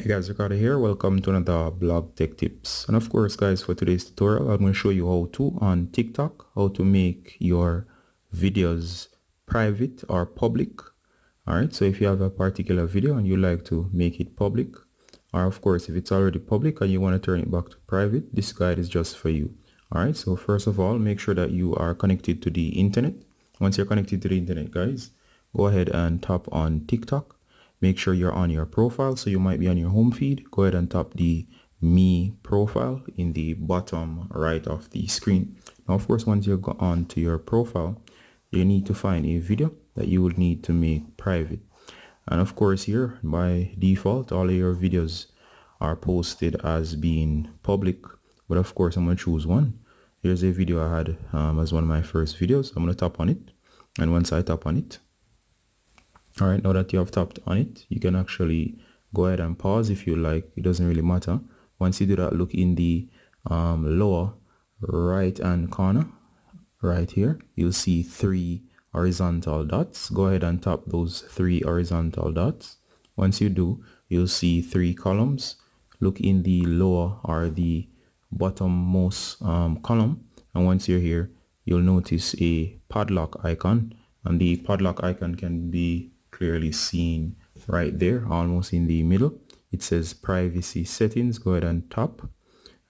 Guys, Ricardo here. Welcome to another blog tech tips. And of course, guys, for today's tutorial, I'm going to show you how to on TikTok, how to make your videos private or public. All right. So if you have a particular video and you like to make it public, or of course, if it's already public and you want to turn it back to private, this guide is just for you. All right. So first of all, make sure that you are connected to the internet. Once you're connected to the internet, guys, go ahead and tap on TikTok. Make sure you're on your profile. So you might be on your home feed. Go ahead and tap the Me profile in the bottom right of the screen. Now, of course, once you go on to your profile, you need to find a video that you would need to make private. And of course, here by default, all of your videos are posted as being public. But of course, I'm going to choose one. Here's a video I had as one of my first videos. I'm going to tap on it. And once I tap on it, all right, now that you have tapped on it, you can actually go ahead and pause if you like. It doesn't really matter. Once you do that, look in the lower right hand corner right here. You'll see 3 horizontal dots. Go ahead and tap those 3 horizontal dots. Once you do, you'll see 3 columns. Look in the lower or the bottommost column. And once you're here, you'll notice a padlock icon. And the padlock icon can be clearly seen right there, almost in the middle. It says privacy settings. Go ahead and tap,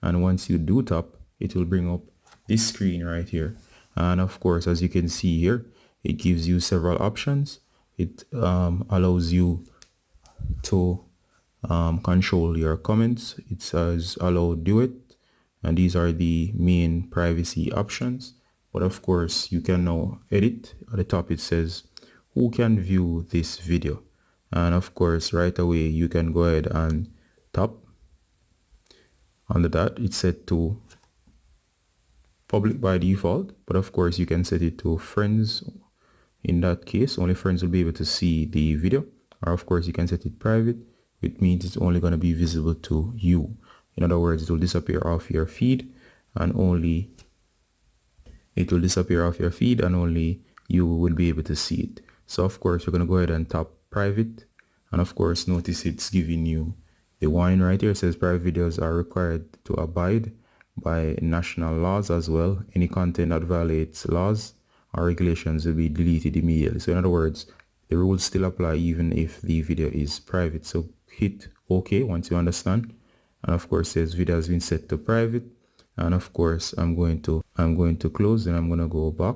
and once you do tap, it will bring up this screen right here. And of course, as you can see here, it gives you several options. It allows you to control your comments. It says allow duet, and these are the main privacy options. But of course, you can now edit. At the top it says who can view this video, and of course right away you can go ahead and tap. Under that, it's set to public by default, but of course you can set it to friends. In that case, only friends will be able to see the video, or of course you can set it private, which means it's only going to be visible to you. In other words, it will disappear off your feed, and only you will be able to see it. So of course, you're going to go ahead and tap private. And of course, notice it's giving you the warning right here. It says private videos are required to abide by national laws as well. Any content that violates laws or regulations will be deleted immediately. So in other words, the rules still apply even if the video is private. So hit OK once you understand. And of course, it says video has been set to private. And of course, I'm going to close, and I'm going to go back.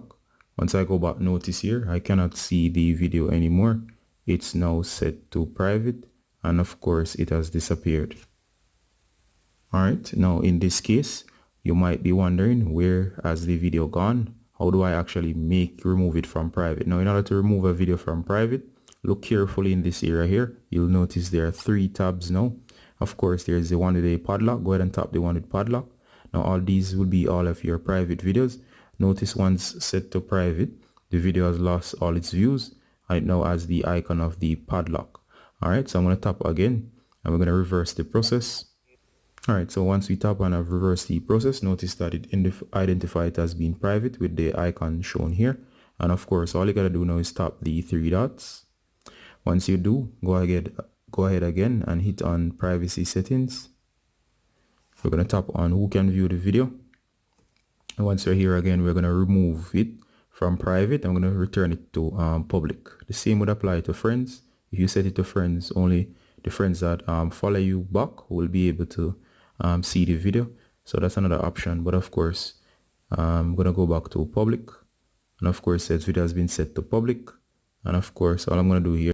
Once I go back, notice here, I cannot see the video anymore. It's now set to private, and of course, it has disappeared. All right, now in this case, you might be wondering, where has the video gone? How do I actually remove it from private? Now, in order to remove a video from private, look carefully in this area here. You'll notice there are 3 tabs now. Of course, there's the one with a padlock. Go ahead and tap the one with padlock. Now all these will be all of your private videos. Notice once set to private, the video has lost all its views, and it now has the icon of the padlock. All right, so I'm going to tap again, and we're going to reverse the process. All right, so once we tap and I've reversed the process, notice that it identifies it as being private with the icon shown here. And of course, all you got to do now is tap the 3 dots. Once you do, go ahead again and hit on privacy settings. We're going to tap on who can view the video. And once we're here again, we're going to remove it from private. I'm going to return it to public. The same would apply to friends. If you set it to friends, only the friends that follow you back will be able to see the video. So that's another option. But of course, I'm going to go back to public. And of course, this video has been set to public. And of course, all I'm going to do here,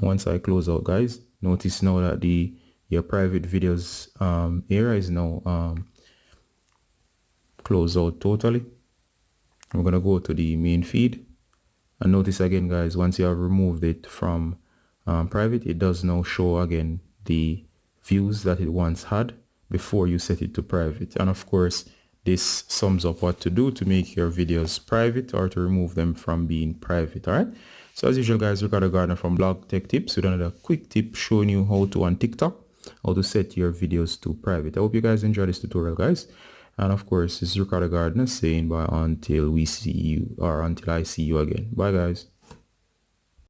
once I close out, guys, notice now that your private videos area is now closed out totally. I'm going to go to the main feed, and notice again, guys, once you have removed it from private, it does now show again the views that it once had before you set it to private. And of course, this sums up what to do to make your videos private or to remove them from being private. All right, so as usual, guys, Ricardo Gardner from Blog Tech Tips with another quick tip showing you how to on TikTok, how to set your videos to private. I hope you guys enjoyed this tutorial, guys. And of course, this is Ricardo Gardner saying bye until we see you, or until I see you again. Bye, guys.